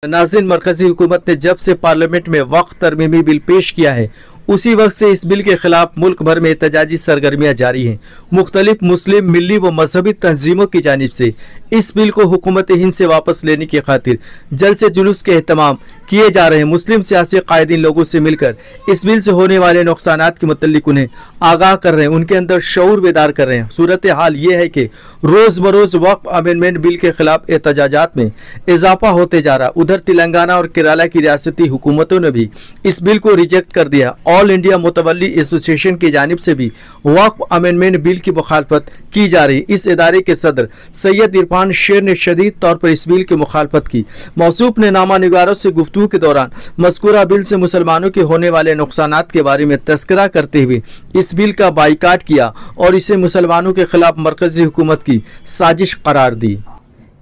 नाज़रीन, मरकजी हुकूमत ने जब से पार्लियामेंट में वक्फ तरमीमी बिल पेश किया है उसी वक्त से इस बिल के खिलाफ मुल्क भर में एहतजाजी सरगर्मियां जारी हैं। मुख्तलिफ मुस्लिम, मिली व मजहबी तंजीमों की जानिब से इस बिल को हुकूमत हिंद से वापस लेने की खातिर जल्द से जुलूस के एहतमाम किए जा रहे हैं। मुस्लिम सियासी कायदीन लोगों से मिलकर इस बिल से होने वाले नुकसानात के मुतल्लिक उन्हें आगाह कर रहे हैं, उनके अंदर शऊर बेदार कर रहे हैं। सूरत हाल ये है कि रोज बरोज वक्फ अमेंडमेंट बिल के खिलाफ एहतजाजात में इजाफा होते जा रहा। उधर तेलंगाना और केरला की रियासती हुकूमतों ने भी इस बिल को रिजेक्ट कर दिया। ऑल इंडिया मुतवल्ली एसोसिएशन की जानिब से भी वक्फ अमेंडमेंट बिल की मुखालफत की जा रही। इस इदारे के सदर सैयद इरफान शेर ने शदीद तौर पर इस बिल की मुखालफत की। मौसूफ ने नामा निगारों से गुफ्तगू के दौरान मज़कूरा बिल से मुसलमानों के होने वाले नुकसानात के बारे में तस्करा करते हुए इस बिल का बाइकाट किया और इसे मुसलमानों के खिलाफ मरकजी हुकूमत की साजिश करार दी।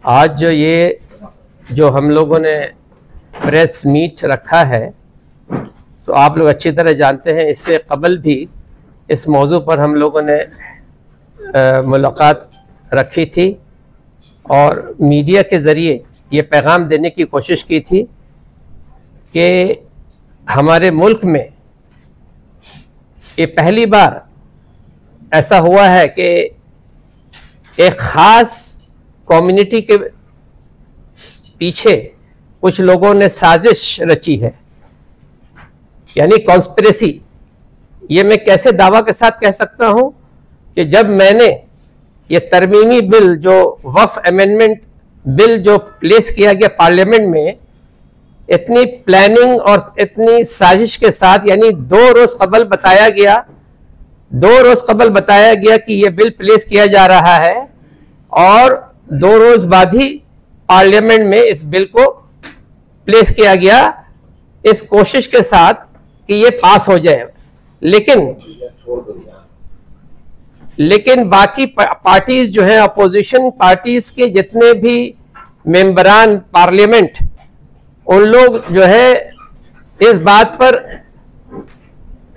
आज जो हम लोगों ने प्रेस मीट रखा है, तो आप लोग अच्छी तरह जानते हैं इससे कबल भी इस मौजू पर हम लोगों ने मुलाकात रखी थी और मीडिया के ज़रिए ये पैगाम देने की कोशिश की थी कि हमारे मुल्क में ये पहली बार ऐसा हुआ है कि एक ख़ास कम्युनिटी के पीछे कुछ लोगों ने साजिश रची है, यानी कॉन्स्पिरेसी। ये मैं कैसे दावा के साथ कह सकता हूं कि जब मैंने ये तरमीमी बिल जो वक्फ अमेंडमेंट बिल जो प्लेस किया गया पार्लियामेंट में, इतनी प्लानिंग और इतनी साजिश के साथ, यानी 2 रोज कबल बताया गया कि ये बिल प्लेस किया जा रहा है और 2 रोज बाद ही पार्लियामेंट में इस बिल को प्लेस किया गया इस कोशिश के साथ कि ये पास हो जाए। लेकिन बाकी पार्टीज जो है, अपोजिशन पार्टीज के जितने भी मेंबरान पार्लियामेंट, उन लोग जो है इस बात पर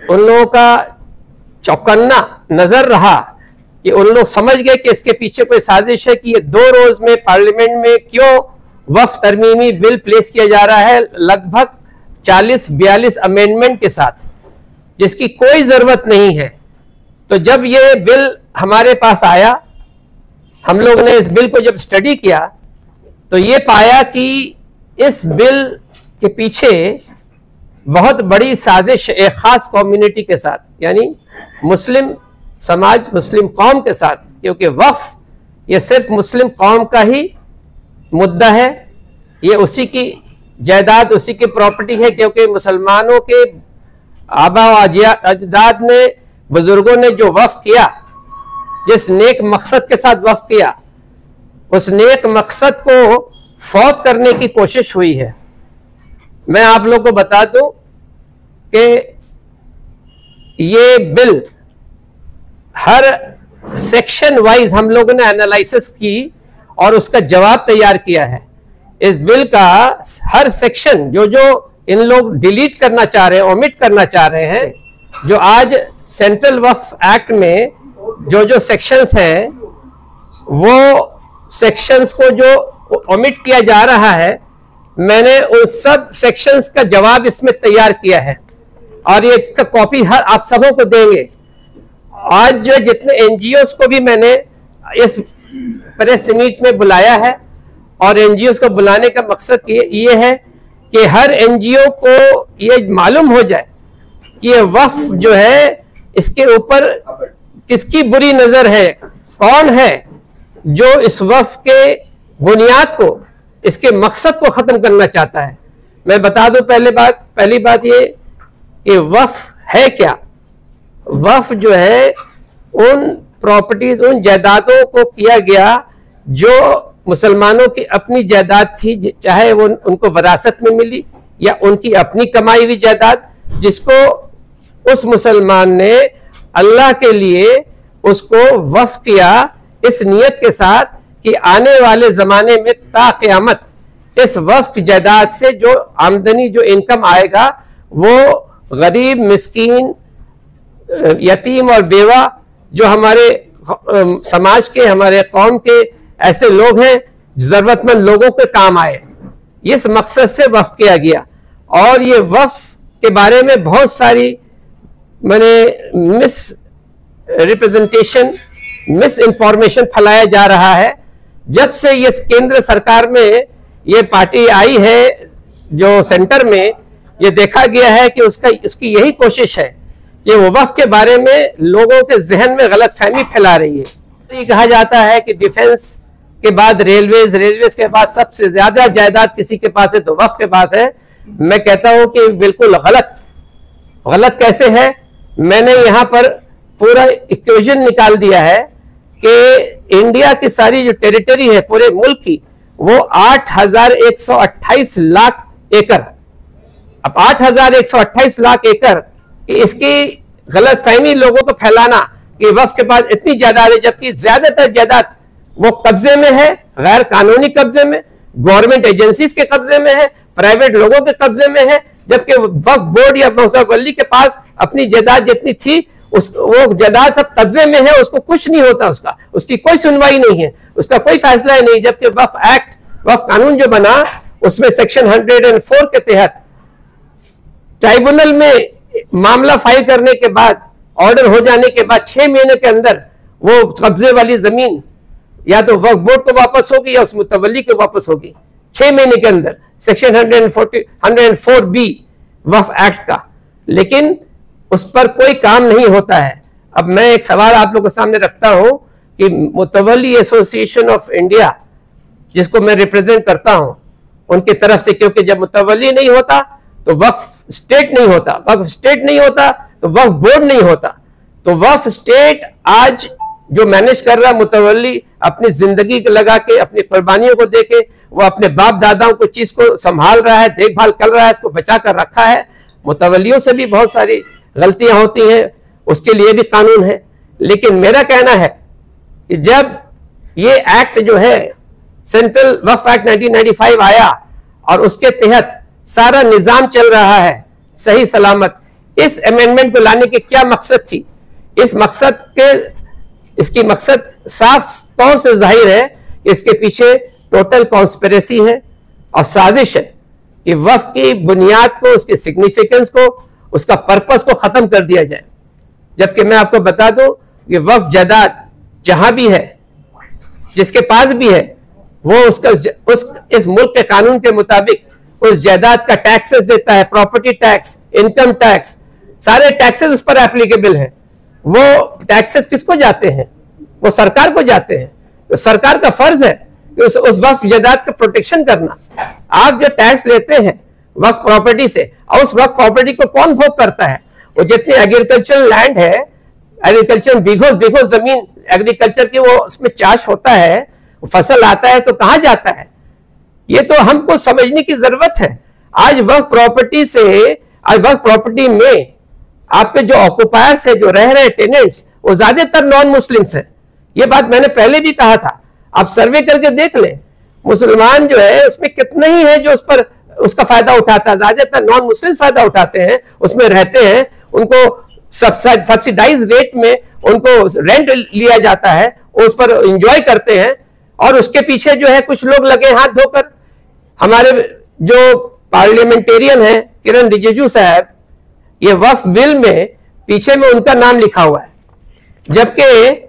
उन लोगों का चौकन्ना नजर रहा कि उन लोग समझ गए कि इसके पीछे कोई साजिश है कि ये 2 रोज में पार्लियामेंट में क्यों वक्फ तरमीमी बिल प्लेस किया जा रहा है, लगभग 40-42 अमेंडमेंट के साथ, जिसकी कोई जरूरत नहीं है। तो जब ये बिल हमारे पास आया, हम लोग ने इस बिल को जब स्टडी किया तो ये पाया कि इस बिल के पीछे बहुत बड़ी साजिश एक खास कम्युनिटी के साथ, यानी मुस्लिम समाज, मुस्लिम कौम के साथ, क्योंकि वक्फ ये सिर्फ मुस्लिम कौम का ही मुद्दा है, ये उसी की जायदाद, उसी की प्रॉपर्टी है। क्योंकि मुसलमानों के आबा अजदाद ने, बुजुर्गों ने जो वक्फ किया, जिस नेक मकसद के साथ वक्फ किया, उस नेक मकसद को फौत करने की कोशिश हुई है। मैं आप लोगों को बता दूं कि ये बिल हर सेक्शन वाइज हम लोगों ने एनालिसिस की और उसका जवाब तैयार किया है। इस बिल का हर सेक्शन जो इन लोग डिलीट करना चाह रहे हैं, ओमिट करना चाह रहे हैं, जो आज सेंट्रल वक्फ एक्ट में जो सेक्शंस हैं, वो सेक्शंस को जो ओमिट किया जा रहा है, मैंने उन सब सेक्शंस का जवाब इसमें तैयार किया है और ये इसका कॉपी हर आप सबों को देंगे। आज जो जितने एनजीओस को भी मैंने इस प्रेस मीट में बुलाया है और एनजीओस को बुलाने का मकसद ये है कि हर एनजीओ को ये मालूम हो जाए कि ये वक्फ जो है, इसके ऊपर किसकी बुरी नजर है, कौन है जो इस वक्फ के बुनियाद को, इसके मकसद को खत्म करना चाहता है। मैं बता दूं पहली बात ये कि वक्फ है क्या। वक्फ जो है उन प्रॉपर्टीज, उन जायदादों को किया गया जो मुसलमानों की अपनी जायदाद थी, चाहे वो उनको विरासत में मिली या उनकी अपनी कमाई हुई जायदाद, जिसको उस मुसलमान ने अल्लाह के लिए उसको वक्फ किया इस नियत के साथ कि आने वाले जमाने में ता क़यामत इस वक्फ जायदाद से जो आमदनी, जो इनकम आएगा, वो गरीब, मिस्कीन, यतीम और बेवा, जो हमारे समाज के, हमारे कौम के ऐसे लोग हैं, जरूरतमंद लोगों के काम आए। इस मकसद से वक्फ किया गया। और ये वक्फ के बारे में बहुत सारी मैंने मिस रिप्रेजेंटेशन, मिस इंफॉर्मेशन फैलाया जा रहा है। जब से ये केंद्र सरकार में ये पार्टी आई है, जो सेंटर में, ये देखा गया है कि उसकी यही कोशिश है कि वो वक्फ के बारे में लोगों के जहन में गलतफहमी फैला रही है। ये कहा जाता है कि डिफेंस के बाद रेलवेज, रेलवेज के बाद सबसे ज्यादा जायदाद किसी के पास है तो वक्फ के पास है। मैं कहता हूं कि बिल्कुल गलत। गलत कैसे है? मैंने यहां पर पूरा इक्वेशन निकाल दिया है कि इंडिया की सारी जो टेरिटरी है पूरे मुल्क की, वो 8,128 लाख एकड़। अब 8,128 लाख एकड़, इसकी गलतफहमी लोगों को फैलाना कि वक्फ के पास इतनी जायदाद है, जबकि ज्यादातर जायदाद वो कब्जे में है, गैर कानूनी कब्जे में, गवर्नमेंट एजेंसीज के कब्जे में है, प्राइवेट लोगों के कब्जे में है। जबकि वक्फ बोर्ड या मुतवल्ली के पास अपनी जायदाद जितनी थी वो जायदाद सब कब्जे में है, उसको कुछ नहीं होता, उसकी कोई सुनवाई नहीं है, उसका कोई फैसला नहीं। जबकि वक्फ एक्ट, वक्फ कानून जो बना, उसमें सेक्शन 104 के तहत ट्राइब्यूनल में मामला फाइल करने के बाद, ऑर्डर हो जाने के बाद 6 महीने के अंदर वो कब्जे वाली जमीन या तो वक्फ बोर्ड को वापस होगी या उस मुतवल्ली को वापस होगी, 6 महीने के अंदर। सेक्शन 104B वक्फ एक्ट का, लेकिन उस पर कोई काम नहीं होता है। अब मैं एक सवाल आप लोगों के सामने रखता हूं कि मुतवल्ली एसोसिएशन ऑफ इंडिया, जिसको मैं रिप्रेजेंट करता हूं, उनकी तरफ से, क्योंकि जब मुतवल्ली नहीं होता तो वक्फ स्टेट नहीं होता, वक्फ स्टेट नहीं होता तो वक्फ बोर्ड नहीं होता। तो वक्फ स्टेट आज जो मैनेज कर रहा मुतवल्ली, अपनी जिंदगी लगा के, अपनी कुर्बानियों को देके, वो अपने बाप दादाओं को चीज को संभाल रहा है, देखभाल कर रहा है, इसको बचा कर रखा है। मुतवल्लियों से भी बहुत सारी गलतियां होती हैं, उसके लिए भी कानून है। लेकिन मेरा कहना है कि जब ये एक्ट जो है, सेंट्रल वक्फ एक्ट 1995 आया और उसके तहत सारा निजाम चल रहा है सही सलामत, इस अमेंडमेंट को लाने की क्या मकसद थी? इसकी मकसद साफ तौर से जाहिर है, इसके पीछे टोटल कॉन्स्पिरेसी है और साजिश है कि वक्फ की बुनियाद को, उसके सिग्निफिकेंस को, उसका पर्पस को खत्म कर दिया जाए। जबकि मैं आपको बता दूं कि वक्फ जायदाद जहां भी है, जिसके पास भी है, वो इस मुल्क के कानून के मुताबिक उस जायदाद का टैक्सेस देता है, प्रॉपर्टी टैक्स, इनकम टैक्स, सारे टैक्सेस उस पर एप्लीकेबल है। वो टैक्सेस किसको जाते हैं? वो सरकार को जाते हैं। तो सरकार का फर्ज है कि उस वक्फ जायदाद का प्रोटेक्शन करना। आप जो टैक्स लेते हैं वक्फ प्रॉपर्टी से, और उस वक्फ प्रॉपर्टी को कौन भोग करता है? वो जितनी एग्रीकल्चरल लैंड है, एग्रीकल्चर बीघों जमीन एग्रीकल्चर की, वो उसमें चाष होता है, फसल आता है, तो कहां जाता है? ये तो हमको समझने की जरूरत है। आज वक्फ प्रॉपर्टी से, आज वक्फ प्रॉपर्टी में आपके जो ऑक्युपायर्स है, जो रह रहे टेनेंट्स, वो ज्यादातर नॉन मुस्लिम्स है। ये बात मैंने पहले भी कहा था, आप सर्वे करके देख लें। मुसलमान जो है उसमें कितने ही है जो उस पर उसका फायदा उठाता है, ज्यादातर नॉन मुस्लिम फायदा उठाते हैं, उसमें रहते हैं, उनको सब्सिडाइज रेट में उनको रेंट लिया जाता है, उस पर एंजॉय करते हैं। और उसके पीछे जो है कुछ लोग लगे हाथ धोकर। हमारे जो पार्लियामेंटेरियन है किरण रिजिजू साहब, ये वक्फ बिल में पीछे में उनका नाम लिखा हुआ है, जबकि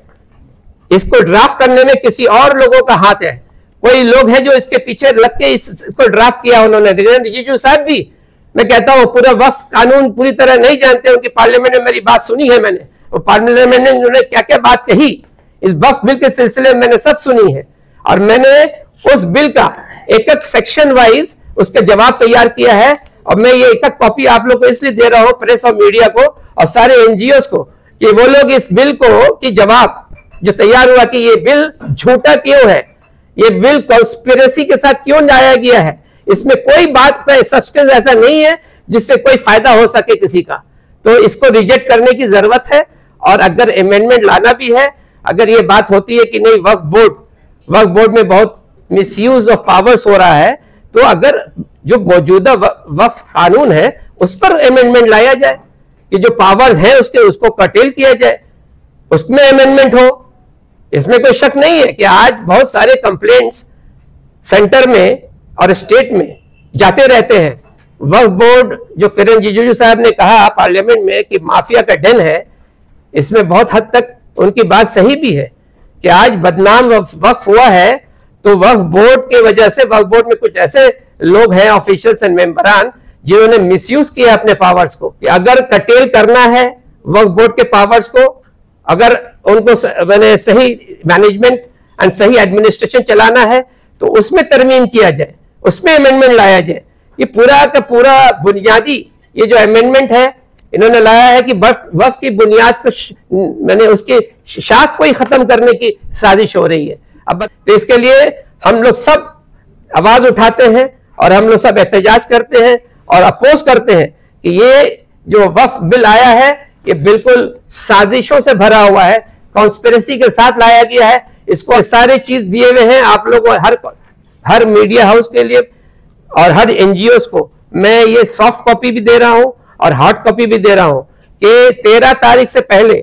इसको ड्राफ्ट करने में किसी और लोगों का हाथ है। कोई लोग हैं जो इसके पीछे लग के इसको ड्राफ्ट किया उन्होंने, किरण रिजिजू साहब भी। मैं कहता हूं पूरा वक्फ कानून पूरी तरह नहीं जानते। उनकी पार्लियामेंट में मेरी बात सुनी है मैंने, वो पार्लियामेंट में उन्होंने क्या क्या बात कही इस वक्फ बिल के सिलसिले में मैंने सब सुनी है। और मैंने उस बिल का एक एक सेक्शन वाइज उसका जवाब तैयार किया है। और मैं ये एक एक कॉपी आप लोग को इसलिए दे रहा हूं, प्रेस और मीडिया को और सारे एनजीओ को, कि वो लोग इस बिल को की जवाब जो तैयार हुआ कि ये बिल झूठा क्यों है, ये बिल कॉन्स्पिरेसी के साथ क्यों लाया गया है, इसमें कोई बात का सब्सटेंस ऐसा नहीं है जिससे कोई फायदा हो सके किसी का। तो इसको रिजेक्ट करने की जरूरत है। और अगर अमेंडमेंट लाना भी है, अगर ये बात होती है कि नहीं वक्फ बोर्ड में बहुत मिसयूज ऑफ पावर्स हो रहा है, तो अगर जो मौजूदा वक्फ कानून है उस पर अमेंडमेंट लाया जाए कि जो पावर्स है उसको कर्टेल किया जाए, उसमें अमेंडमेंट हो। इसमें कोई शक नहीं है कि आज बहुत सारे कंप्लेंट्स सेंटर में और स्टेट में जाते रहते हैं। वक्फ बोर्ड जो किरण रिजिजू साहब ने कहा पार्लियामेंट में कि माफिया का डन है, इसमें बहुत हद तक उनकी बात सही भी है कि आज बदनाम वक्फ हुआ है तो वक्फ बोर्ड की वजह से। वक्फ बोर्ड में कुछ ऐसे लोग हैं, ऑफिशियल्स एंड मेंबरान, जिन्होंने मिसयूज किया अपने पावर्स को कि अगर कटेल करना है वक्फ बोर्ड के पावर्स को, अगर उनको सही मैनेजमेंट एंड सही एडमिनिस्ट्रेशन चलाना है तो उसमें तरमीम किया जाए, उसमें अमेंडमेंट लाया जाए। ये पूरा का पूरा बुनियादी ये जो अमेंडमेंट है इन्होंने लाया है कि वक्फ की बुनियाद को उसकी शाख को ही खत्म करने की साजिश हो रही है। अब तो इसके लिए हम लोग सब आवाज उठाते हैं और हम लोग सब एहतजाज करते हैं और अपोज करते हैं कि ये जो वक्फ बिल आया है ये बिल्कुल साजिशों से भरा हुआ है, कॉन्स्पिरेसी के साथ लाया गया है। इसको सारे चीज दिए हुए हैं आप लोगों, हर मीडिया हाउस के लिए और हर एनजीओ को मैं ये सॉफ्ट कॉपी भी दे रहा हूं और हार्ड कॉपी भी दे रहा हूं कि 13 तारीख से पहले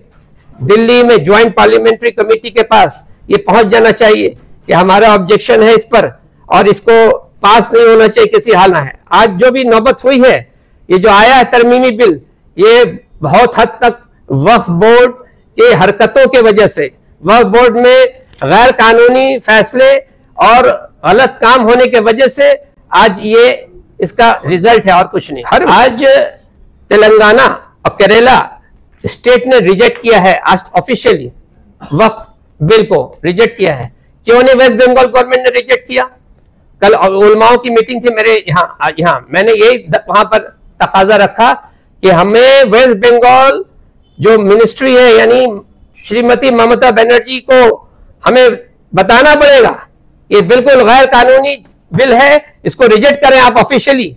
दिल्ली में ज्वाइंट पार्लियामेंट्री कमेटी के पास ये पहुंच जाना चाहिए कि हमारा ऑब्जेक्शन है इस पर और इसको पास नहीं होना चाहिए किसी हाल में है। आज जो भी नौबत हुई है, ये जो आया है तरमीमी बिल, ये बहुत हद तक वक्फ बोर्ड के हरकतों के वजह से, वक्फ बोर्ड में गैर कानूनी फैसले और गलत काम होने के वजह से आज ये इसका रिजल्ट है और कुछ नहीं। आज तेलंगाना और केरला स्टेट ने रिजेक्ट किया है, आज ऑफिशियली वक्फ बिल को रिजेक्ट किया है। क्यों नहीं वेस्ट बंगाल गवर्नमेंट ने रिजेक्ट किया? कल उलमाओं की मीटिंग थी मेरे यहाँ मैंने यही वहां पर तकाजा रखा कि हमें वेस्ट बंगाल जो मिनिस्ट्री है यानी श्रीमती ममता बनर्जी को हमें बताना पड़ेगा ये बिल्कुल गैर कानूनी बिल है, इसको रिजेक्ट करें आप ऑफिशियली।